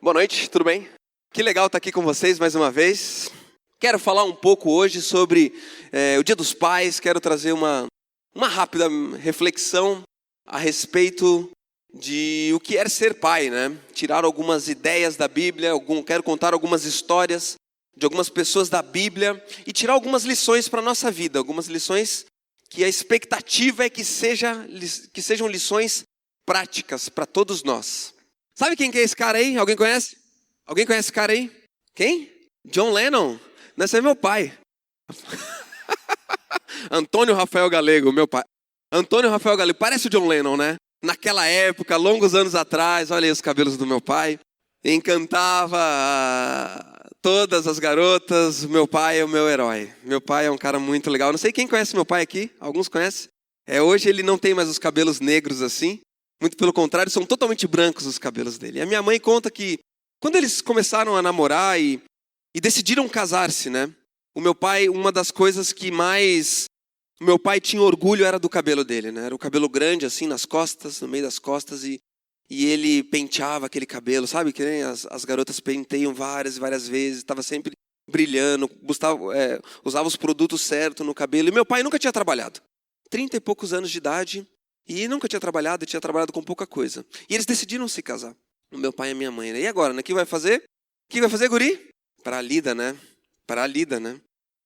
Boa noite, tudo bem? Que legal estar aqui com vocês mais uma vez. Quero falar um pouco hoje sobre o Dia dos Pais. Quero trazer uma rápida reflexão a respeito de o que é ser pai, né? Tirar algumas ideias da Bíblia, quero contar algumas histórias de algumas pessoas da Bíblia e tirar algumas lições para a nossa vida, algumas lições que a expectativa é que sejam lições práticas para todos nós. Sabe quem que é esse cara aí? Alguém conhece? Alguém conhece esse cara aí? Quem? John Lennon. Esse é meu pai. Antônio Rafael Galego, meu pai. Antônio Rafael Galego, parece o John Lennon, né? Naquela época, longos anos atrás, olha aí os cabelos do meu pai. Encantava todas as garotas, meu pai é o meu herói. Meu pai é um cara muito legal. Não sei quem conhece meu pai aqui, alguns conhecem. Hoje ele não tem mais os cabelos negros assim. Muito pelo contrário, são totalmente brancos os cabelos dele. E a minha mãe conta que quando eles começaram a namorar e decidiram casar-se, né? O meu pai, uma das coisas que mais o meu pai tinha orgulho era do cabelo dele, né? Era o cabelo grande assim nas costas, no meio das costas e ele penteava aquele cabelo, sabe? Que nem as garotas penteiam várias e várias vezes, estava sempre brilhando, usava os produtos certos no cabelo. E meu pai nunca tinha trabalhado. 30 e poucos anos de idade. E nunca tinha trabalhado com pouca coisa. E eles decidiram se casar, o meu pai e a minha mãe. Né? E agora, né? O que vai fazer? O que vai fazer, guri? Para a lida, né?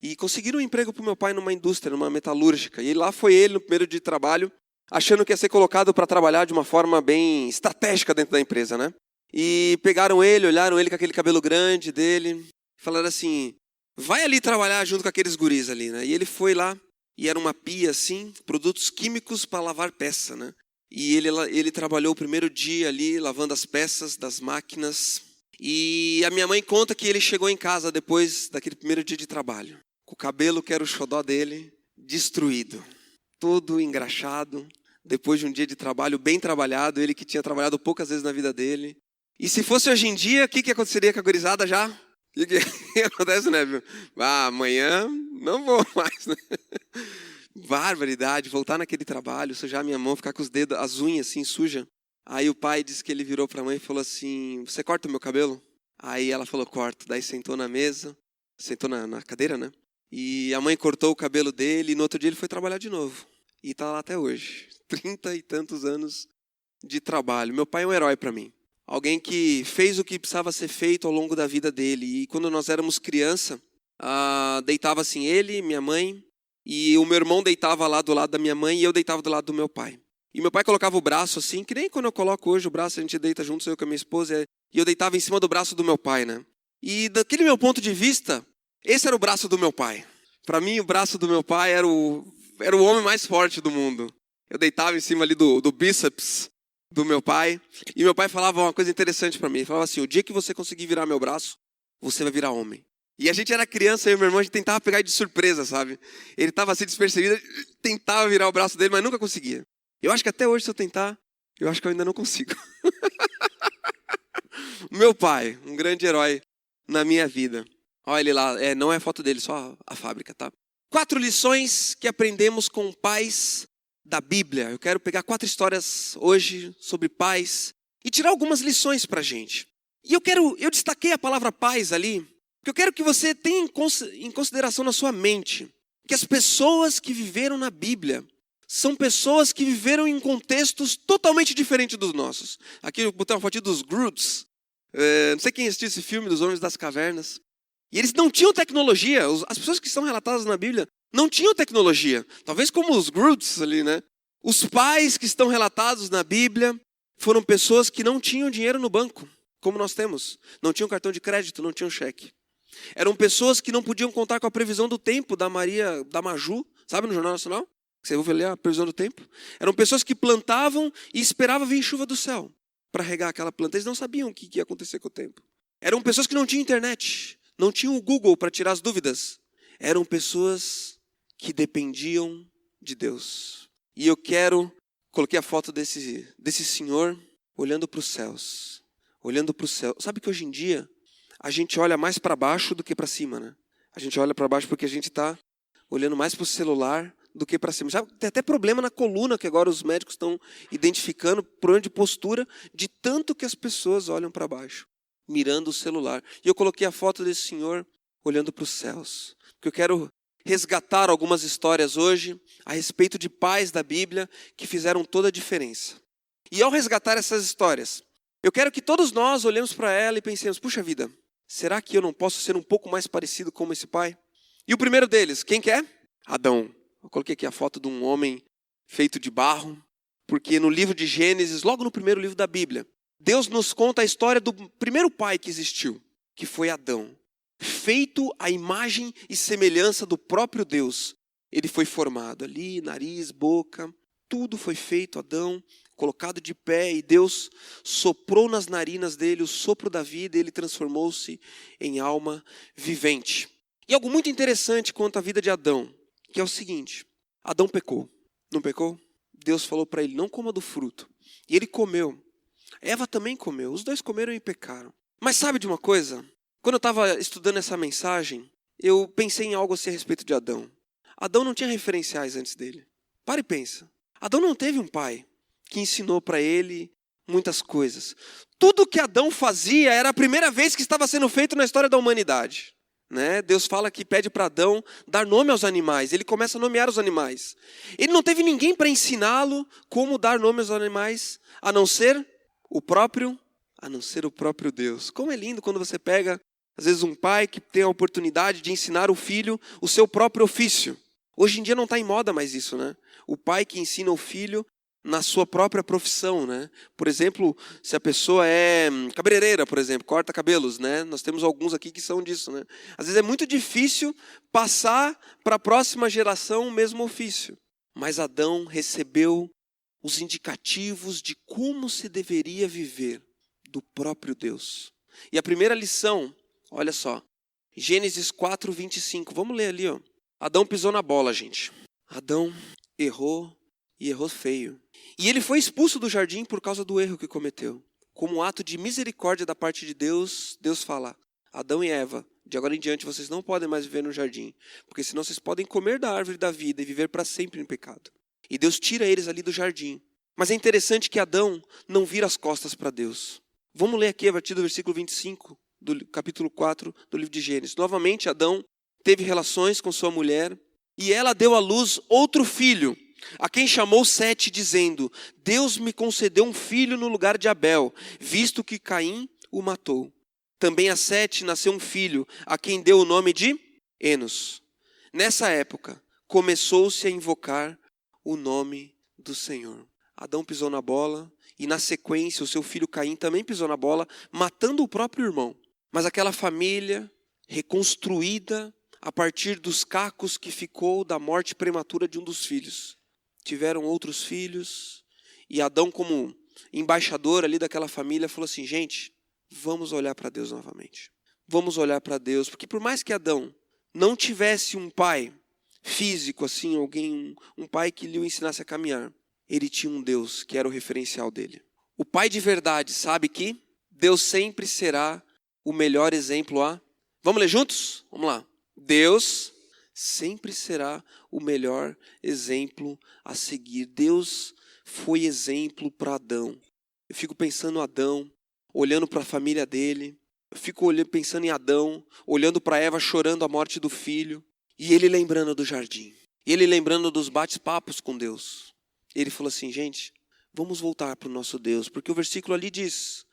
E conseguiram um emprego para o meu pai numa indústria, numa metalúrgica. E lá foi ele no primeiro dia de trabalho, achando que ia ser colocado para trabalhar de uma forma bem estratégica dentro da empresa, né? E pegaram ele, olharam ele com aquele cabelo grande dele, e falaram assim, vai ali trabalhar junto com aqueles guris ali, né? E ele foi lá. E era uma pia assim, produtos químicos para lavar peça, né? E ele trabalhou o primeiro dia ali, lavando as peças das máquinas. E a minha mãe conta que ele chegou em casa depois daquele primeiro dia de trabalho, com o cabelo que era o xodó dele, destruído, todo engraxado, depois de um dia de trabalho bem trabalhado, ele que tinha trabalhado poucas vezes na vida dele. E se fosse hoje em dia, o que aconteceria com a gurizada já? O que acontece, né, viu? Amanhã não vou mais, né? Barbaridade, voltar naquele trabalho, sujar minha mão, ficar com os dedos, as unhas assim, suja. Aí o pai disse que ele virou para a mãe e falou assim, você corta o meu cabelo? Aí ela falou, corto. Daí sentou na mesa, sentou na cadeira, né? E a mãe cortou o cabelo dele e no outro dia ele foi trabalhar de novo. E tá lá até hoje, 30 e tantos anos de trabalho. Meu pai é um herói para mim. Alguém que fez o que precisava ser feito ao longo da vida dele. E quando nós éramos criança, deitava assim ele, minha mãe, e o meu irmão deitava lá do lado da minha mãe e eu deitava do lado do meu pai. E meu pai colocava o braço assim, que nem quando eu coloco hoje o braço, a gente deita junto, sou eu com a minha esposa, e eu deitava em cima do braço do meu pai, né? E daquele meu ponto de vista, esse era o braço do meu pai. Para mim, o braço do meu pai era o homem mais forte do mundo. Eu deitava em cima ali do bíceps do meu pai, e meu pai falava uma coisa interessante para mim. Ele falava assim, o dia que você conseguir virar meu braço, você vai virar homem. E a gente era criança, eu e meu irmão, a gente tentava pegar ele de surpresa, sabe? Ele estava assim despercebido, tentava virar o braço dele, mas nunca conseguia. Eu acho que até hoje, se eu tentar, eu acho que eu ainda não consigo. Meu pai, um grande herói na minha vida. Olha ele lá, não é a foto dele, só a fábrica, tá? 4 lições que aprendemos com pais da Bíblia. Eu quero pegar 4 histórias hoje sobre pais e tirar algumas lições pra gente. E eu destaquei a palavra pais ali, porque eu quero que você tenha em consideração na sua mente que as pessoas que viveram na Bíblia são pessoas que viveram em contextos totalmente diferentes dos nossos. Aqui eu botei uma fotinha dos Groots. Não sei quem assistiu esse filme dos Homens das Cavernas. E eles não tinham tecnologia. As pessoas que estão relatadas na Bíblia não tinham tecnologia. Talvez como os Groots ali, né? Os pais que estão relatados na Bíblia foram pessoas que não tinham dinheiro no banco, como nós temos. Não tinham cartão de crédito, não tinham cheque. Eram pessoas que não podiam contar com a previsão do tempo da Maria da Maju, sabe, no Jornal Nacional? Você ouve ler a previsão do tempo? Eram pessoas que plantavam e esperavam vir chuva do céu para regar aquela planta. Eles não sabiam o que ia acontecer com o tempo. Eram pessoas que não tinham internet, não tinham o Google para tirar as dúvidas. Eram pessoas que dependiam de Deus. E eu coloquei a foto desse senhor olhando para os céus. Olhando para o céu. Sabe que hoje em dia a gente olha mais para baixo do que para cima, né? A gente olha para baixo porque a gente está olhando mais para o celular do que para cima. Sabe, tem até problema na coluna que agora os médicos estão identificando, problema de postura, de tanto que as pessoas olham para baixo. mirando o celular. E eu coloquei a foto desse senhor olhando para os céus. Porque eu quero resgatar algumas histórias hoje a respeito de pais da Bíblia que fizeram toda a diferença. E ao resgatar essas histórias, eu quero que todos nós olhemos para ela e pensemos, puxa vida, será que eu não posso ser um pouco mais parecido com esse pai? E o primeiro deles, quem que é? Adão. Eu coloquei aqui a foto de um homem feito de barro, porque no livro de Gênesis, logo no primeiro livro da Bíblia, Deus nos conta a história do primeiro pai que existiu, que foi Adão. Feito à imagem e semelhança do próprio Deus. Ele foi formado ali, nariz, boca, tudo foi feito, Adão, colocado de pé, e Deus soprou nas narinas dele o sopro da vida, e ele transformou-se em alma vivente. E algo muito interessante quanto à vida de Adão, que é o seguinte, Adão pecou, não pecou? Deus falou para ele, não coma do fruto. E ele comeu. Eva também comeu, os dois comeram e pecaram. Mas sabe de uma coisa? Quando eu estava estudando essa mensagem, eu pensei em algo assim a respeito de Adão. Adão não tinha referenciais antes dele. Para e pensa. Adão não teve um pai que ensinou para ele muitas coisas. Tudo que Adão fazia era a primeira vez que estava sendo feito na história da humanidade. Né? Deus fala que pede para Adão dar nome aos animais. Ele começa a nomear os animais. Ele não teve ninguém para ensiná-lo como dar nome aos animais, a não ser o próprio Deus. Como é lindo quando você pega, às vezes, um pai que tem a oportunidade de ensinar o filho o seu próprio ofício. Hoje em dia não está em moda mais isso, né? O pai que ensina o filho na sua própria profissão, né? Por exemplo, se a pessoa é cabeleireira, por exemplo, corta cabelos, né? Nós temos alguns aqui que são disso, né? Às vezes é muito difícil passar para a próxima geração o mesmo ofício. Mas Adão recebeu os indicativos de como se deveria viver do próprio Deus. E a primeira lição, olha só, Gênesis 4, 25. Vamos ler ali, ó. Adão pisou na bola, gente. Adão errou e errou feio. E ele foi expulso do jardim por causa do erro que cometeu. Como um ato de misericórdia da parte de Deus, Deus fala, Adão e Eva, de agora em diante vocês não podem mais viver no jardim, porque senão vocês podem comer da árvore da vida e viver para sempre no pecado. E Deus tira eles ali do jardim. Mas é interessante que Adão não vira as costas para Deus. Vamos ler aqui a partir do versículo 25, do capítulo 4 do livro de Gênesis. Novamente Adão teve relações com sua mulher, e ela deu à luz outro filho, a quem chamou Sete, dizendo, Deus me concedeu um filho no lugar de Abel, visto que Caim o matou. Também a Sete nasceu um filho, a quem deu o nome de Enos. Nessa época, começou-se a invocar o nome do Senhor. Adão pisou na bola, e na sequência o seu filho Caim também pisou na bola, matando o próprio irmão. Mas aquela família, reconstruída a partir dos cacos que ficou da morte prematura de um dos filhos. Tiveram outros filhos, e Adão, como embaixador ali daquela família, falou assim, gente, vamos olhar para Deus novamente. Vamos olhar para Deus, porque por mais que Adão não tivesse um pai físico, assim, alguém, um pai que lhe ensinasse a caminhar, ele tinha um Deus que era o referencial dele. O pai de verdade sabe que Deus sempre será o melhor exemplo a... Vamos ler juntos? Vamos lá. Deus sempre será o melhor exemplo a seguir. Deus foi exemplo para Adão. Eu fico pensando em Adão, olhando para a família dele. Eu fico pensando em Adão, olhando para Eva, chorando a morte do filho. E ele lembrando do jardim. E ele lembrando dos bate-papos com Deus. Ele falou assim, gente, vamos voltar para o nosso Deus. Porque o versículo ali diz,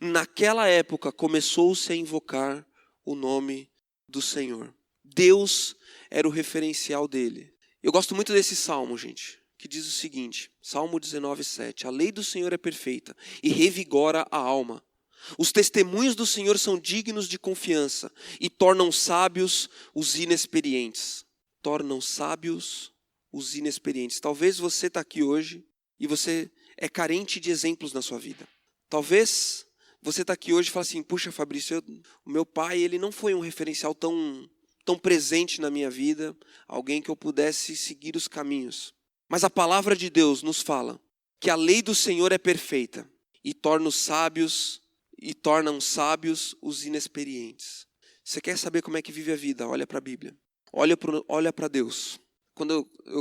naquela época começou-se a invocar o nome do Senhor. Deus era o referencial dele. Eu gosto muito desse salmo, gente, que diz o seguinte, Salmo 19, 7. A lei do Senhor é perfeita e revigora a alma. Os testemunhos do Senhor são dignos de confiança e tornam sábios os inexperientes. Tornam sábios os inexperientes. Talvez você está aqui hoje e você é carente de exemplos na sua vida. Talvez você está aqui hoje e fala assim, puxa Fabrício, o meu pai ele não foi um referencial tão presente na minha vida, alguém que eu pudesse seguir os caminhos. Mas a palavra de Deus nos fala que a lei do Senhor é perfeita e tornam sábios os inexperientes. Você quer saber como é que vive a vida? Olha para a Bíblia. Olha para Deus.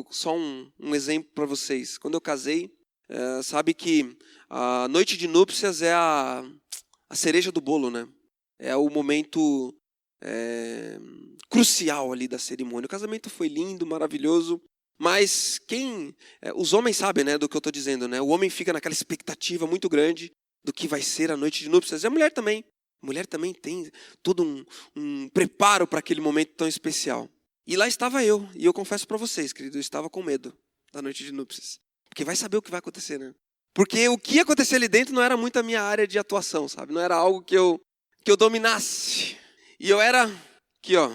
Só um exemplo para vocês. Quando eu casei, sabe que a noite de núpcias é a cereja do bolo, né? É o momento crucial ali da cerimônia. O casamento foi lindo, maravilhoso, mas os homens sabem, né, do que eu estou dizendo, né? O homem fica naquela expectativa muito grande do que vai ser a noite de núpcias. E a mulher também. A mulher também tem todo um preparo para aquele momento tão especial. E lá estava eu. E eu confesso para vocês, querido, eu estava com medo da noite de núpcias. Porque vai saber o que vai acontecer, né? Porque o que ia acontecer ali dentro não era muito a minha área de atuação, sabe? Não era algo que eu dominasse. E eu era, aqui ó,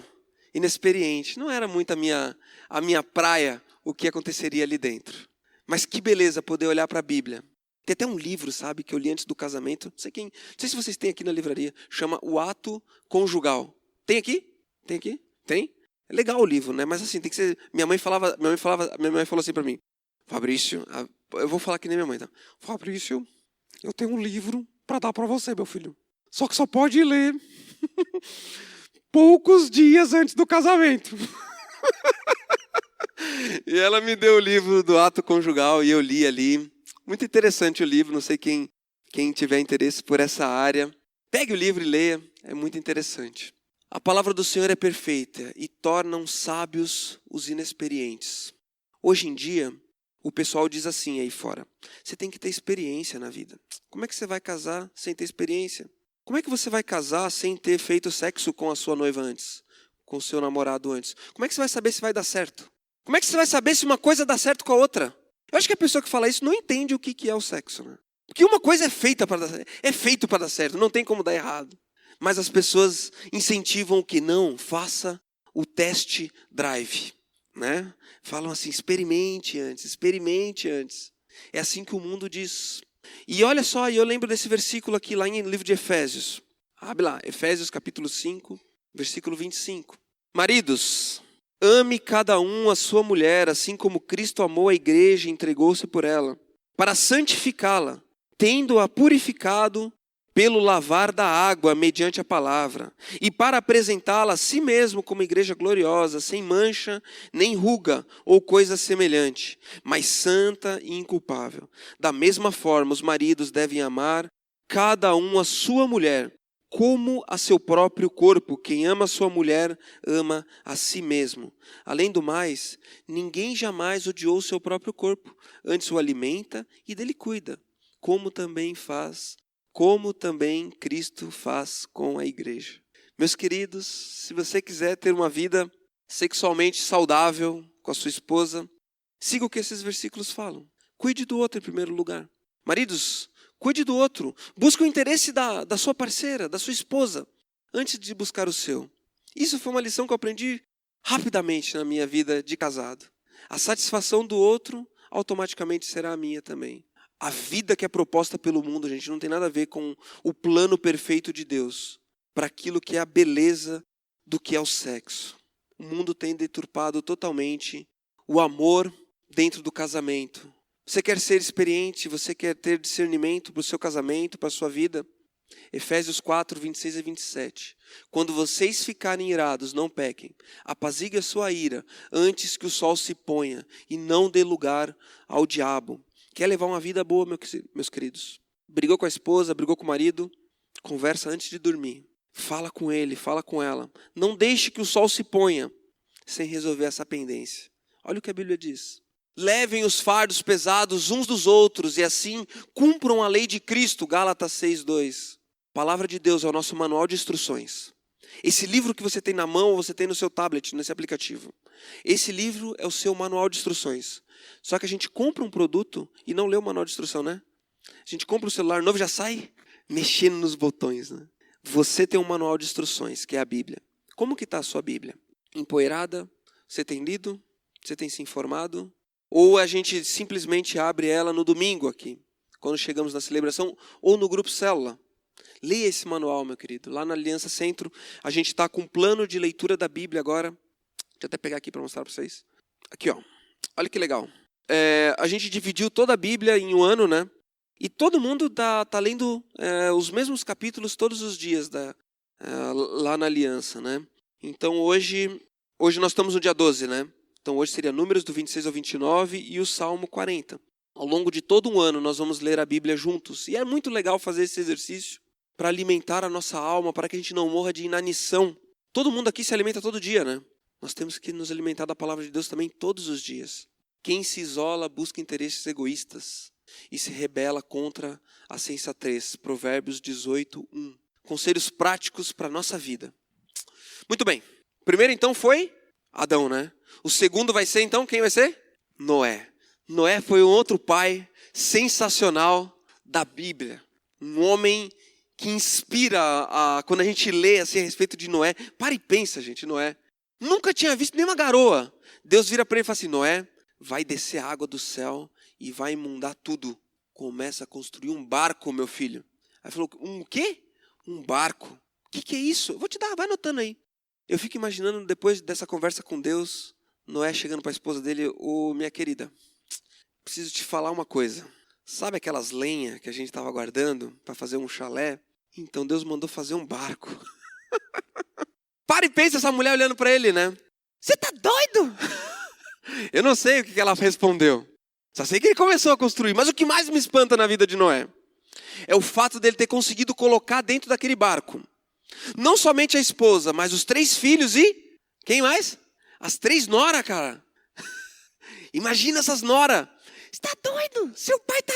inexperiente. Não era muito a minha praia o que aconteceria ali dentro. Mas que beleza poder olhar para a Bíblia. Tem até um livro, sabe, que eu li antes do casamento. Não sei se vocês têm aqui na livraria. Chama O Ato Conjugal. Tem aqui? Tem aqui? Tem? É legal o livro, né? Mas assim, tem que ser... Minha mãe falou assim para mim. Fabrício, eu vou falar que nem minha mãe, tá? Fabrício, eu tenho um livro para dar para você, meu filho. Só que só pode ler poucos dias antes do casamento. E ela me deu o livro do Ato Conjugal e eu li ali. Muito interessante o livro, não sei quem tiver interesse por essa área. Pegue o livro e leia, é muito interessante. A palavra do Senhor é perfeita e tornam sábios os inexperientes. Hoje em dia, o pessoal diz assim aí fora, você tem que ter experiência na vida. Como é que você vai casar sem ter experiência? Como é que você vai casar sem ter feito sexo com a sua noiva antes? Com o seu namorado antes? Como é que você vai saber se vai dar certo? Como é que você vai saber se uma coisa dá certo com a outra? Eu acho que a pessoa que fala isso não entende o que é o sexo, né? Porque uma coisa é feita para dar certo, é feito para dar certo, não tem como dar errado. Mas as pessoas incentivam o que? Não, faça o test drive, né? Falam assim, experimente antes. É assim que o mundo diz. E olha só, eu lembro desse versículo aqui, lá em livro de Efésios. Abre lá, Efésios capítulo 5, versículo 25. Maridos, ame cada um a sua mulher, assim como Cristo amou a igreja e entregou-se por ela, para santificá-la, tendo-a purificado pelo lavar da água mediante a palavra, e para apresentá-la a si mesmo como igreja gloriosa, sem mancha, nem ruga ou coisa semelhante, mas santa e inculpável. Da mesma forma, os maridos devem amar cada um a sua mulher, como a seu próprio corpo. Quem ama a sua mulher, ama a si mesmo. Além do mais, ninguém jamais odiou o seu próprio corpo, antes o alimenta e dele cuida, como também Cristo faz com a igreja. Meus queridos, se você quiser ter uma vida sexualmente saudável com a sua esposa, siga o que esses versículos falam. Cuide do outro em primeiro lugar. Maridos, cuide do outro. Busque o interesse da sua parceira, da sua esposa, antes de buscar o seu. Isso foi uma lição que eu aprendi rapidamente na minha vida de casado. A satisfação do outro automaticamente será a minha também. A vida que é proposta pelo mundo, gente, não tem nada a ver com o plano perfeito de Deus para aquilo que é a beleza do que é o sexo. O mundo tem deturpado totalmente o amor dentro do casamento. Você quer ser experiente, você quer ter discernimento para o seu casamento, para a sua vida? Efésios 4, 26 e 27. Quando vocês ficarem irados, não pequem. Apazigue a sua ira antes que o sol se ponha e não dê lugar ao diabo. Quer levar uma vida boa, meus queridos? Brigou com a esposa, brigou com o marido? Conversa antes de dormir. Fala com ele, fala com ela. Não deixe que o sol se ponha sem resolver essa pendência. Olha o que a Bíblia diz. Levem os fardos pesados uns dos outros e assim cumpram a lei de Cristo. Gálatas 6:2. A palavra de Deus é o nosso manual de instruções. Esse livro que você tem na mão, você tem no seu tablet, nesse aplicativo. Esse livro é o seu manual de instruções. Só que a gente compra um produto e não lê o manual de instrução, né? A gente compra um celular novo e já sai mexendo nos botões, né? Você tem um manual de instruções, que é a Bíblia. Como que está a sua Bíblia? Empoeirada? Você tem lido? Você tem se informado? Ou a gente simplesmente abre ela no domingo aqui, quando chegamos na celebração, ou no grupo Célula? Leia esse manual, meu querido. Lá na Aliança Centro, a gente está com um plano de leitura da Bíblia agora. Deixa eu até pegar aqui para mostrar para vocês. Aqui, ó. Olha que legal. A gente dividiu toda a Bíblia em um ano, né? E todo mundo tá lendo os mesmos capítulos todos os dias lá na Aliança, né? Então hoje nós estamos no dia 12, né? Então hoje seria Números do 26 ao 29 e o Salmo 40. Ao longo de todo um ano nós vamos ler a Bíblia juntos. E é muito legal fazer esse exercício. para alimentar a nossa alma, para que a gente não morra de inanição. Todo mundo aqui se alimenta todo dia, né? Nós temos que nos alimentar da palavra de Deus também todos os dias. Quem se isola busca interesses egoístas e se rebela contra a sensatez. Provérbios 18:1. Conselhos práticos para a nossa vida. Muito bem. O primeiro então foi Adão, né? O segundo vai ser então, quem vai ser? Noé. Noé foi um outro pai sensacional da Bíblia. Um homem que inspira, quando a gente lê assim, a respeito de Noé. Para e pensa, gente, Noé. Nunca tinha visto nenhuma garoa. Deus vira para ele e fala assim, Noé, vai descer a água do céu e vai inundar tudo. Começa a construir um barco, meu filho. Aí falou, um quê? Um barco. O que é isso? Eu vou te dar, vai anotando aí. Eu fico imaginando, depois dessa conversa com Deus, Noé chegando para a esposa dele, minha querida, preciso te falar uma coisa. Sabe aquelas lenhas que a gente estava guardando para fazer um chalé? Então Deus mandou fazer um barco. Para e pensa essa mulher olhando para ele, né? Você tá doido? Eu não sei o que ela respondeu. Só sei que ele começou a construir. Mas o que mais me espanta na vida de Noé é o fato dele ter conseguido colocar dentro daquele barco não somente a esposa, mas os 3 filhos e... Quem mais? As 3 noras, cara. Imagina essas noras. Você tá doido? Seu pai tá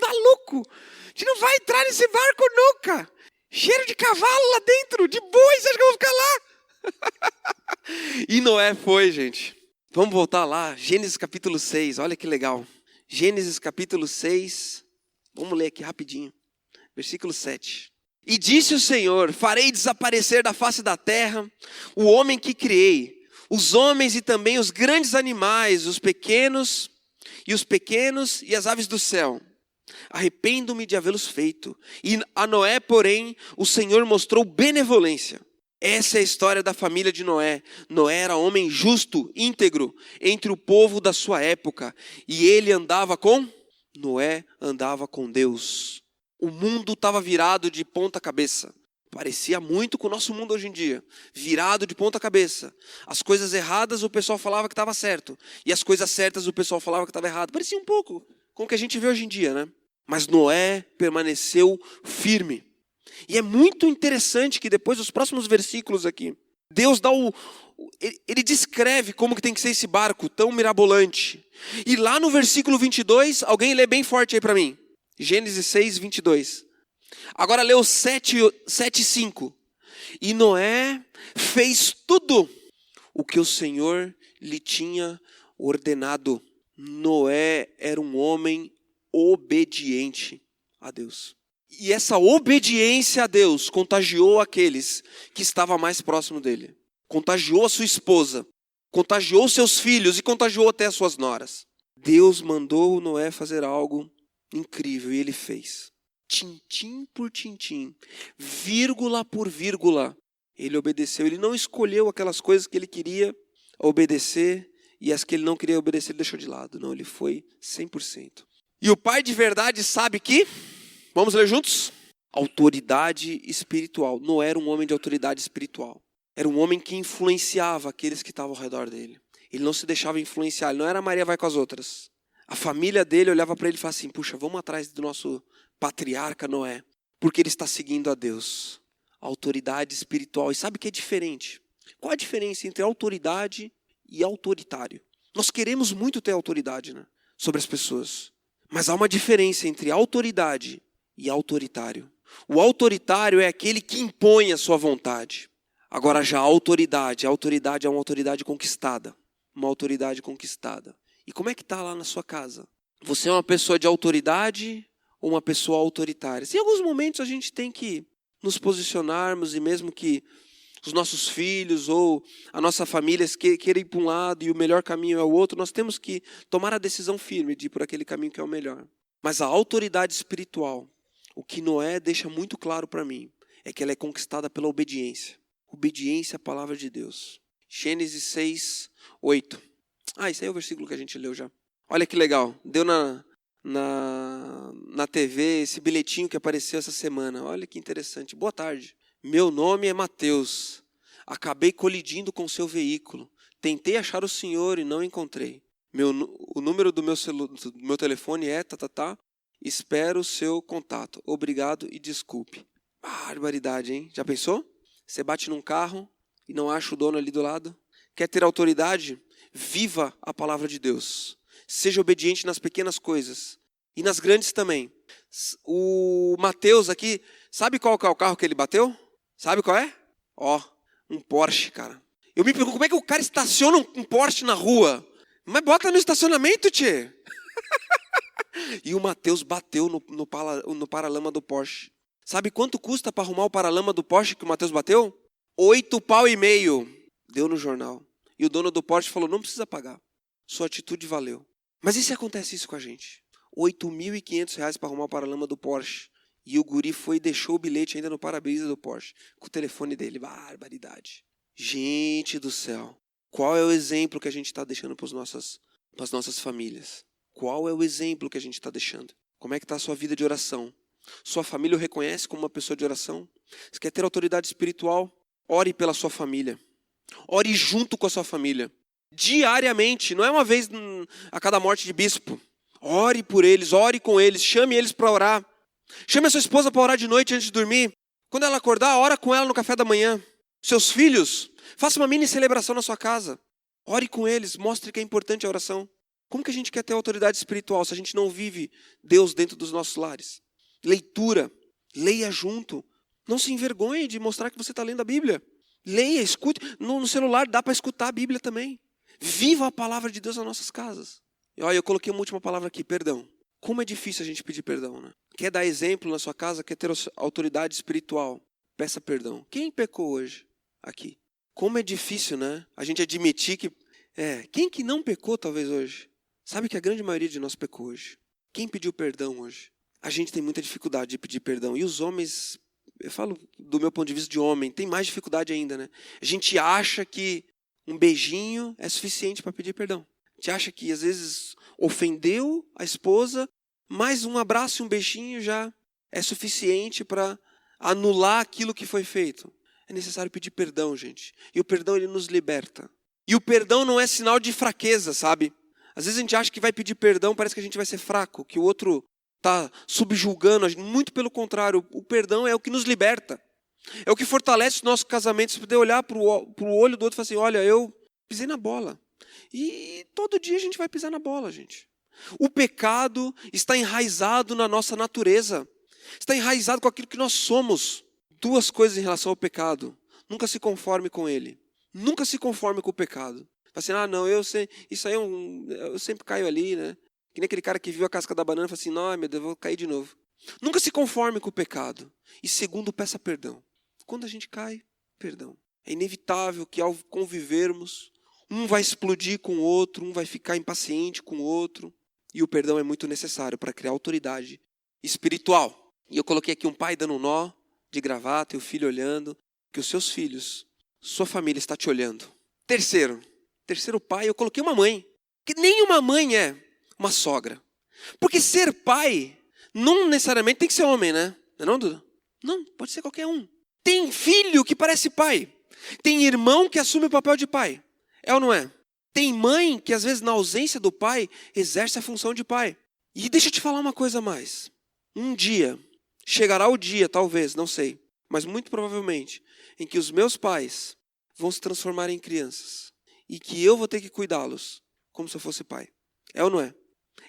maluco. A gente não vai entrar nesse barco nunca. Cheiro de cavalo lá dentro, de boi, você acha que eu vou ficar lá? E Noé foi, gente. Vamos voltar lá, Gênesis capítulo 6, olha que legal. Gênesis capítulo 6, vamos ler aqui rapidinho. Versículo 7. E disse o Senhor, farei desaparecer da face da terra o homem que criei, os homens e também os grandes animais, os pequenos e as aves do céu. Arrependo-me de havê-los feito. E a Noé, porém, o Senhor mostrou benevolência. Essa é a história da família de Noé. Noé era homem justo, íntegro, entre o povo da sua época. E Noé andava com Deus. O mundo estava virado de ponta cabeça. Parecia muito com o nosso mundo hoje em dia. Virado de ponta cabeça. As coisas erradas o pessoal falava que estava certo. E as coisas certas o pessoal falava que estava errado. Parecia um pouco com o que a gente vê hoje em dia, né? Mas Noé permaneceu firme. E é muito interessante que depois dos próximos versículos aqui, Deus ele descreve como que tem que ser esse barco tão mirabolante. E lá no versículo 22, alguém lê bem forte aí para mim. Gênesis 6, 22. Agora lê o 7:5. E Noé fez tudo o que o Senhor lhe tinha ordenado. Noé era um homem obediente a Deus. E essa obediência a Deus contagiou aqueles que estavam mais próximos dele. Contagiou a sua esposa, contagiou seus filhos e contagiou até as suas noras. Deus mandou Noé fazer algo incrível e ele fez. Tintim por tintim, vírgula por vírgula, ele obedeceu. Ele não escolheu aquelas coisas que ele queria obedecer e as que ele não queria obedecer ele deixou de lado. Não, ele foi 100%. E o pai de verdade sabe que... Vamos ler juntos? Autoridade espiritual. Noé era um homem de autoridade espiritual. Era um homem que influenciava aqueles que estavam ao redor dele. Ele não se deixava influenciar. Ele não era Maria vai com as outras. A família dele olhava para ele e falava assim, puxa, vamos atrás do nosso patriarca Noé. Porque ele está seguindo a Deus. Autoridade espiritual. E sabe o que é diferente? Qual a diferença entre autoridade e autoritário? Nós queremos muito ter autoridade, né, sobre as pessoas. Mas há uma diferença entre autoridade e autoritário. O autoritário é aquele que impõe a sua vontade. Agora já a autoridade é uma autoridade conquistada. Uma autoridade conquistada. E como é que está lá na sua casa? Você é uma pessoa de autoridade ou uma pessoa autoritária? Em alguns momentos a gente tem que nos posicionarmos e mesmo que os nossos filhos ou a nossa família queiram ir para um lado e o melhor caminho é o outro, nós temos que tomar a decisão firme de ir por aquele caminho que é o melhor. Mas a autoridade espiritual, o que Noé deixa muito claro para mim, é que ela é conquistada pela obediência. Obediência à palavra de Deus. Gênesis 6, 8. Esse aí é o versículo que a gente leu já. Olha que legal. Deu na TV esse bilhetinho que apareceu essa semana. Olha que interessante. Boa tarde. Meu nome é Mateus. Acabei colidindo com seu veículo. Tentei achar o senhor e não encontrei. O número do meu telefone é... Espero o seu contato. Obrigado e desculpe. Barbaridade, hein? Já pensou? Você bate num carro e não acha o dono ali do lado? Quer ter autoridade? Viva a palavra de Deus. Seja obediente nas pequenas coisas. E nas grandes também. O Mateus aqui, sabe qual que é o carro que ele bateu? Sabe qual é? Um Porsche, cara. Eu me pergunto, como é que o cara estaciona um Porsche na rua? Mas bota no estacionamento, tchê. E o Mateus bateu no paralama do Porsche. Sabe quanto custa para arrumar o paralama do Porsche que o Mateus bateu? 8,5 pau. Deu no jornal. E o dono do Porsche falou, não precisa pagar. Sua atitude valeu. Mas e se acontece isso com a gente? 8.500 reais para arrumar o paralama do Porsche. E o guri foi e deixou o bilhete ainda no para-brisa do Porsche. Com o telefone dele. Barbaridade. Gente do céu. Qual é o exemplo que a gente está deixando para as nossas famílias? Qual é o exemplo que a gente está deixando? Como é que está a sua vida de oração? Sua família o reconhece como uma pessoa de oração? Você quer ter autoridade espiritual? Ore pela sua família. Ore junto com a sua família. Diariamente, não é uma vez a cada morte de bispo. Ore por eles, ore com eles, chame eles para orar. Chame a sua esposa para orar de noite antes de dormir. Quando ela acordar, ora com ela no café da manhã. Seus filhos, faça uma mini celebração na sua casa. Ore com eles, mostre que é importante a oração. Como que a gente quer ter autoridade espiritual se a gente não vive Deus dentro dos nossos lares? Leitura, leia junto. Não se envergonhe de mostrar que você está lendo a Bíblia. Leia, escute. No celular dá para escutar a Bíblia também. Viva a palavra de Deus nas nossas casas. E olha, eu coloquei uma última palavra aqui, perdão. Como é difícil a gente pedir perdão, né? Quer dar exemplo na sua casa, quer ter autoridade espiritual, peça perdão. Quem pecou hoje aqui? Como é difícil, né? A gente admitir que... quem que não pecou talvez hoje? Sabe que a grande maioria de nós pecou hoje. Quem pediu perdão hoje? A gente tem muita dificuldade de pedir perdão. E os homens, eu falo do meu ponto de vista de homem, tem mais dificuldade ainda, né? A gente acha que um beijinho é suficiente para pedir perdão. A gente acha que às vezes ofendeu a esposa, mas um abraço e um beijinho já é suficiente para anular aquilo que foi feito. É necessário pedir perdão, gente. E o perdão, ele nos liberta. E o perdão não é sinal de fraqueza, sabe? Às vezes a gente acha que vai pedir perdão, parece que a gente vai ser fraco, que o outro está subjulgando a gente. Muito pelo contrário, o perdão é o que nos liberta. É o que fortalece o nosso casamento. Você poder olhar para o olho do outro e falar assim, olha, eu pisei na bola. E todo dia a gente vai pisar na bola, gente. O pecado está enraizado na nossa natureza. Está enraizado com aquilo que nós somos. Duas coisas em relação ao pecado. Nunca se conforme com ele. Nunca se conforme com o pecado. Assim, não, eu sei, isso aí eu sempre caio ali, né? Que nem aquele cara que viu a casca da banana e fala assim, não, meu Deus, eu vou cair de novo. Nunca se conforme com o pecado. E segundo, peça perdão. Quando a gente cai, perdão. É inevitável que ao convivermos, um vai explodir com o outro, um vai ficar impaciente com o outro. E o perdão é muito necessário para criar autoridade espiritual. E eu coloquei aqui um pai dando um nó de gravata e o filho olhando, que os seus filhos, sua família está te olhando. Terceiro pai, eu coloquei uma mãe. Que nem uma mãe é uma sogra. Porque ser pai não necessariamente tem que ser homem, né? Não, Duda? Não, pode ser qualquer um. Tem filho que parece pai. Tem irmão que assume o papel de pai. É ou não é? Tem mãe que às vezes na ausência do pai exerce a função de pai. E deixa eu te falar uma coisa a mais. Um dia, chegará o dia, talvez, não sei, mas muito provavelmente, em que os meus pais vão se transformar em crianças. E que eu vou ter que cuidá-los como se eu fosse pai. É ou não é?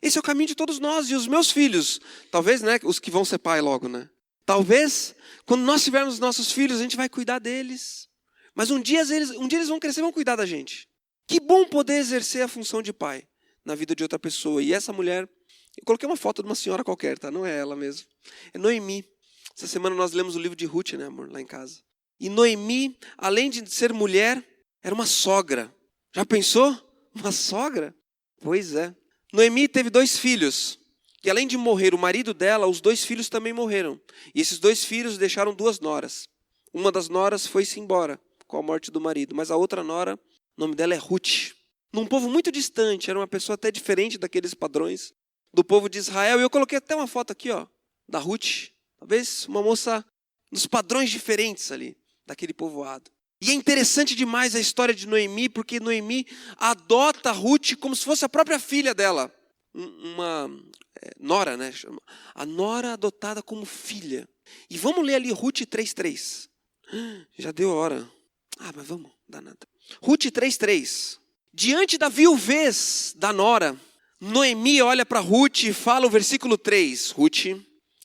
Esse é o caminho de todos nós. E os meus filhos, talvez, né, os que vão ser pai logo, né? Talvez, quando nós tivermos nossos filhos, a gente vai cuidar deles. Mas um dia eles vão crescer e vão cuidar da gente. Que bom poder exercer a função de pai na vida de outra pessoa. E essa mulher, eu coloquei uma foto de uma senhora qualquer, tá? Não é ela mesmo. É Noemi. Essa semana nós lemos o livro de Ruth, né, amor, lá em casa. E Noemi, além de ser mulher, era uma sogra. Já pensou? Uma sogra? Pois é. Noemi teve 2 filhos. E além de morrer o marido dela, os 2 filhos também morreram. E esses 2 filhos deixaram 2 noras. Uma das noras foi-se embora com a morte do marido. Mas a outra nora, o nome dela é Ruth. Num povo muito distante, era uma pessoa até diferente daqueles padrões do povo de Israel. E eu coloquei até uma foto aqui, da Ruth. Talvez uma moça nos padrões diferentes ali, daquele povoado. E é interessante demais a história de Noemi, porque Noemi adota Ruth como se fosse a própria filha dela. Uma nora, né? A nora adotada como filha. E vamos ler ali Ruth 3:3. Já deu a hora. Mas vamos, dá nada. Ruth 3:3. Diante da viuvez da nora, Noemi olha para Ruth e fala o versículo 3. Ruth,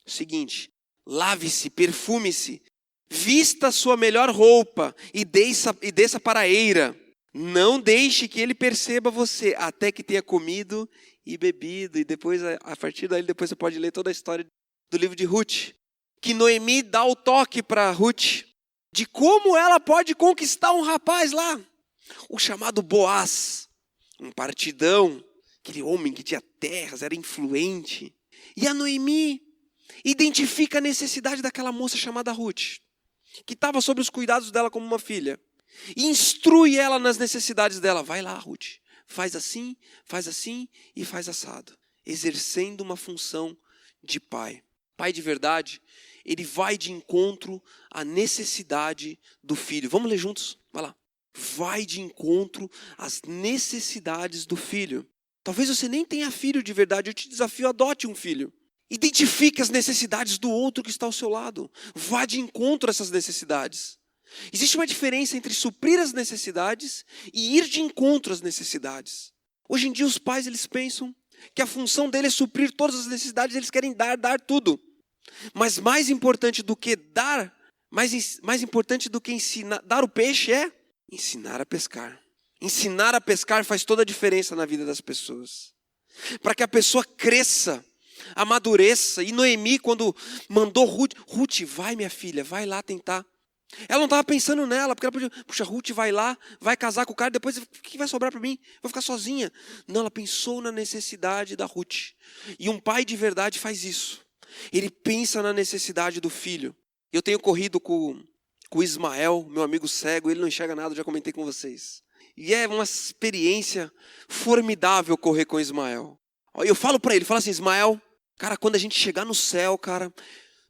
seguinte: lave-se, perfume-se, vista sua melhor roupa e desça para a eira. Não deixe que ele perceba você até que tenha comido e bebido. E depois, a partir daí, depois você pode ler toda a história do livro de Ruth. Que Noemi dá o toque para Ruth de como ela pode conquistar um rapaz lá. O chamado Boaz, um partidão, aquele homem que tinha terras, era influente. E a Noemi identifica a necessidade daquela moça chamada Ruth, que estava sob os cuidados dela como uma filha. E instrui ela nas necessidades dela. Vai lá, Ruth, faz assim e faz assado. Exercendo uma função de pai. Pai de verdade, ele vai de encontro à necessidade do filho. Vamos ler juntos? Vai lá. Vai de encontro às necessidades do filho. Talvez você nem tenha filho de verdade. Eu te desafio, adote um filho. Identifique as necessidades do outro que está ao seu lado. Vá de encontro a essas necessidades. Existe uma diferença entre suprir as necessidades e ir de encontro às necessidades. Hoje em dia os pais, eles pensam que a função dele é suprir todas as necessidades, eles querem dar tudo. Mas mais importante do que dar, mais importante do que ensinar, dar o peixe é ensinar a pescar. Ensinar a pescar faz toda a diferença na vida das pessoas. Para que a pessoa cresça, amadureça. E Noemi, quando mandou Ruth, vai minha filha, vai lá tentar. Ela não estava pensando nela, porque ela podia, puxa, Ruth vai lá, vai casar com o cara, depois o que vai sobrar para mim? Vou ficar sozinha. Não, ela pensou na necessidade da Ruth. E um pai de verdade faz isso. Ele pensa na necessidade do filho. Eu tenho corrido com o Ismael, meu amigo cego, ele não enxerga nada, já comentei com vocês. E é uma experiência formidável correr com o Ismael. Eu falo para ele, falo assim, Ismael, cara, quando a gente chegar no céu, cara,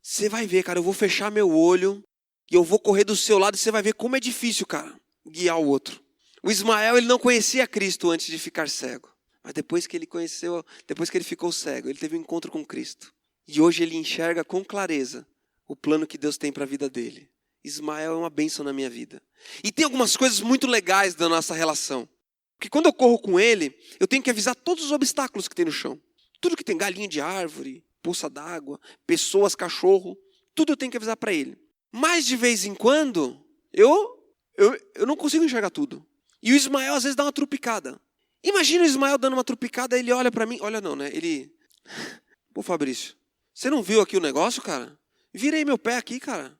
você vai ver, cara, eu vou fechar meu olho e eu vou correr do seu lado e você vai ver como é difícil, cara, guiar o outro. O Ismael, ele não conhecia Cristo antes de ficar cego. Mas depois que ele ficou cego, ele teve um encontro com Cristo. E hoje ele enxerga com clareza o plano que Deus tem para a vida dele. Ismael é uma bênção na minha vida. E tem algumas coisas muito legais da nossa relação. Porque quando eu corro com ele, eu tenho que avisar todos os obstáculos que tem no chão. Tudo que tem, galinha de árvore, poça d'água, pessoas, cachorro, tudo eu tenho que avisar para ele. Mas de vez em quando, eu não consigo enxergar tudo. E o Ismael às vezes dá uma trupicada. Imagina o Ismael dando uma trupicada, ele olha para mim, olha não, né? Pô, Fabrício, você não viu aqui o negócio, cara? Virei meu pé aqui, cara.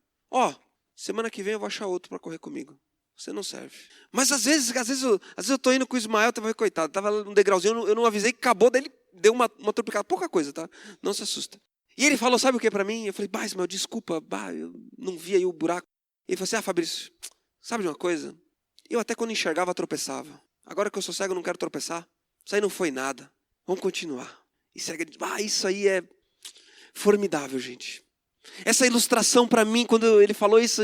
Semana que vem eu vou achar outro para correr comigo. Você não serve. Mas às vezes eu tô indo com o Ismael, coitado, tava num degrauzinho, eu não avisei, acabou, daí ele deu uma trupicada, pouca coisa, tá? Não se assusta. E ele falou, sabe o que para mim? Eu falei, Ismael, desculpa, eu não vi aí o buraco. Ele falou assim, Fabrício, sabe de uma coisa? Eu até quando enxergava, tropeçava. Agora que eu sou cego, eu não quero tropeçar. Isso aí não foi nada. Vamos continuar. E segue, isso aí é formidável, gente. Essa ilustração para mim, quando ele falou isso,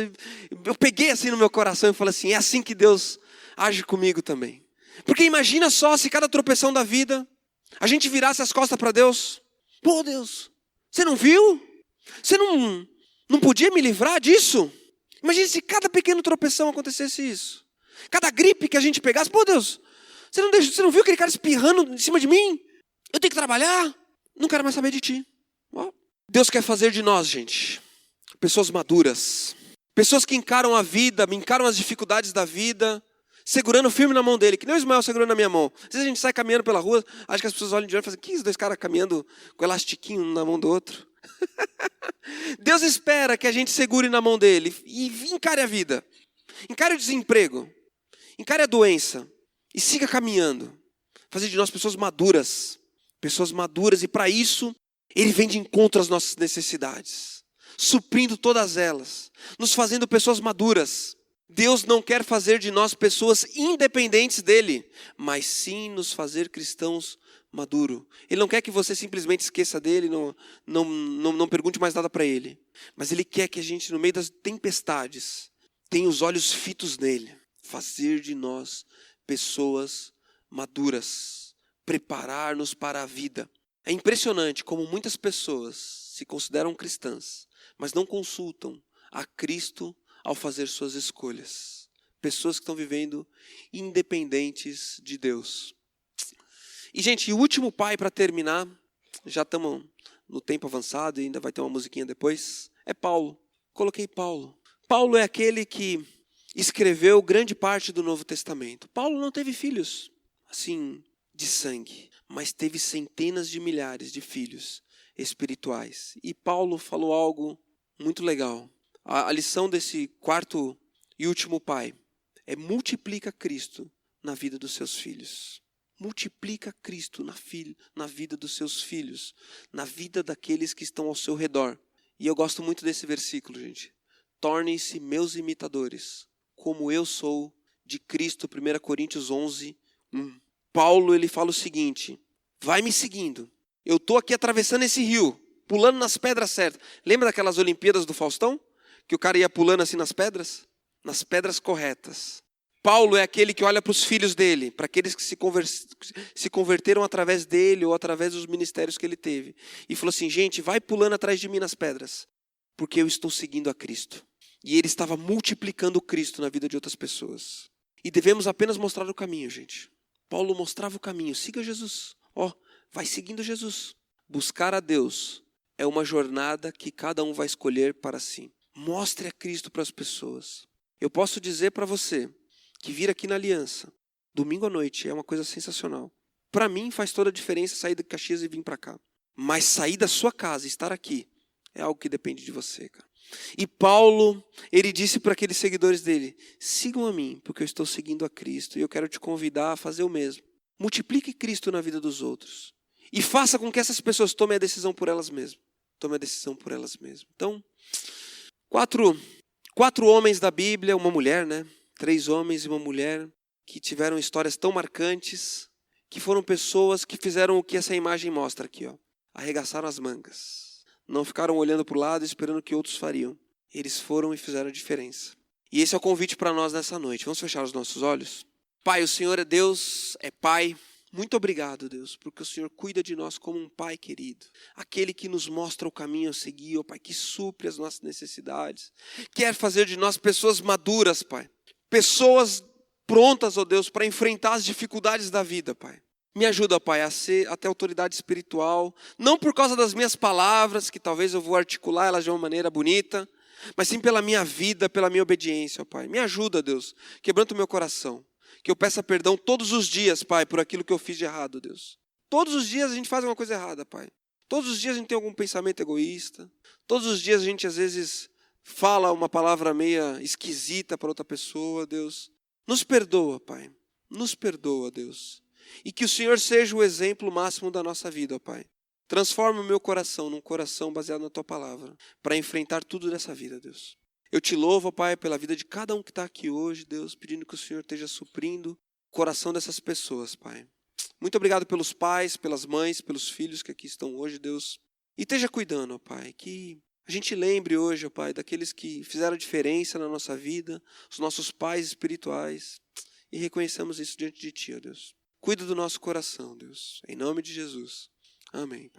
eu peguei assim no meu coração e falei assim, é assim que Deus age comigo também. Porque imagina só se cada tropeção da vida, a gente virasse as costas para Deus. Pô, Deus, você não viu? Você não podia me livrar disso? Imagina se cada pequeno tropeção acontecesse isso. Cada gripe que a gente pegasse, pô, Deus, você não viu aquele cara espirrando em cima de mim? Eu tenho que trabalhar, não quero mais saber de ti. Deus quer fazer de nós, gente, pessoas maduras. Pessoas que encaram a vida, encaram as dificuldades da vida, segurando firme na mão dele, que nem o Ismael segurando na minha mão. Às vezes a gente sai caminhando pela rua, acho que as pessoas olham de olho e falam, que esses dois caras caminhando com elastiquinho um na mão do outro? Deus espera que a gente segure na mão dele e encare a vida. Encare o desemprego, encare a doença e siga caminhando. Fazer de nós pessoas maduras e para isso ele vem de encontro às nossas necessidades, suprindo todas elas, nos fazendo pessoas maduras. Deus não quer fazer de nós pessoas independentes dele, mas sim nos fazer cristãos maduros. Ele não quer que você simplesmente esqueça dele, não pergunte mais nada para ele. Mas ele quer que a gente, no meio das tempestades, tenha os olhos fitos nele. Fazer de nós pessoas maduras, preparar-nos para a vida. É impressionante como muitas pessoas se consideram cristãs, mas não consultam a Cristo ao fazer suas escolhas. Pessoas que estão vivendo independentes de Deus. E, gente, o último pai para terminar, já estamos no tempo avançado e ainda vai ter uma musiquinha depois, é Paulo. Coloquei Paulo. Paulo é aquele que escreveu grande parte do Novo Testamento. Paulo não teve filhos, assim, de sangue, mas teve centenas de milhares de filhos espirituais. E Paulo falou algo muito legal. A lição desse quarto e último pai é: multiplica Cristo na vida dos seus filhos. Multiplica Cristo na vida dos seus filhos, na vida daqueles que estão ao seu redor. E eu gosto muito desse versículo, gente. Tornem-se meus imitadores, como eu sou de Cristo. 1 Coríntios 11, 1. Paulo, ele fala o seguinte: vai me seguindo. Eu estou aqui atravessando esse rio, pulando nas pedras certas. Lembra daquelas Olimpíadas do Faustão? Que o cara ia pulando assim nas pedras? Nas pedras corretas. Paulo é aquele que olha para os filhos dele, para aqueles que se converteram através dele ou através dos ministérios que ele teve. E falou assim: gente, vai pulando atrás de mim nas pedras, porque eu estou seguindo a Cristo. E ele estava multiplicando Cristo na vida de outras pessoas. E devemos apenas mostrar o caminho, gente. Paulo mostrava o caminho: siga Jesus. Vai seguindo Jesus. Buscar a Deus é uma jornada que cada um vai escolher para si. Mostre a Cristo para as pessoas. Eu posso dizer para você que vir aqui na Aliança, domingo à noite, é uma coisa sensacional. Para mim faz toda a diferença sair de Caxias e vir para cá. Mas sair da sua casa e estar aqui é algo que depende de você, cara. E Paulo, ele disse para aqueles seguidores dele: sigam a mim, porque eu estou seguindo a Cristo. E eu quero te convidar a fazer o mesmo. Multiplique Cristo na vida dos outros. E faça com que essas pessoas tomem a decisão por elas mesmas. Tomem a decisão por elas mesmas. Então, quatro homens da Bíblia, uma mulher, né? 3 homens e uma mulher que tiveram histórias tão marcantes, que foram pessoas que fizeram o que essa imagem mostra aqui, ó. Arregaçaram as mangas. Não ficaram olhando para o lado esperando o que outros fariam. Eles foram e fizeram a diferença. E esse é o convite para nós nessa noite. Vamos fechar os nossos olhos? Pai, o Senhor é Deus, é Pai. Muito obrigado, Deus, porque o Senhor cuida de nós como um Pai querido. Aquele que nos mostra o caminho a seguir, ó Pai, que supre as nossas necessidades. Quer fazer de nós pessoas maduras, Pai. Pessoas prontas, ó Deus, para enfrentar as dificuldades da vida, Pai. Me ajuda, Pai, a ser até autoridade espiritual, não por causa das minhas palavras, que talvez eu vou articular elas de uma maneira bonita, mas sim pela minha vida, pela minha obediência, ó Pai. Me ajuda, Deus, quebranta o meu coração. Que eu peça perdão todos os dias, Pai, por aquilo que eu fiz de errado, Deus. Todos os dias a gente faz uma coisa errada, Pai. Todos os dias a gente tem algum pensamento egoísta. Todos os dias a gente, às vezes, fala uma palavra meia esquisita para outra pessoa, Deus. Nos perdoa, Pai. Nos perdoa, Deus. E que o Senhor seja o exemplo máximo da nossa vida, ó Pai. Transforma o meu coração num coração baseado na Tua Palavra, para enfrentar tudo dessa vida, Deus. Eu te louvo, Pai, pela vida de cada um que está aqui hoje, Deus, pedindo que o Senhor esteja suprindo o coração dessas pessoas, Pai. Muito obrigado pelos pais, pelas mães, pelos filhos que aqui estão hoje, Deus. E esteja cuidando, ó Pai, que a gente lembre hoje, ó Pai, daqueles que fizeram a diferença na nossa vida, os nossos pais espirituais, e reconheçamos isso diante de Ti, ó Deus. Cuida do nosso coração, Deus. Em nome de Jesus. Amém, Pai.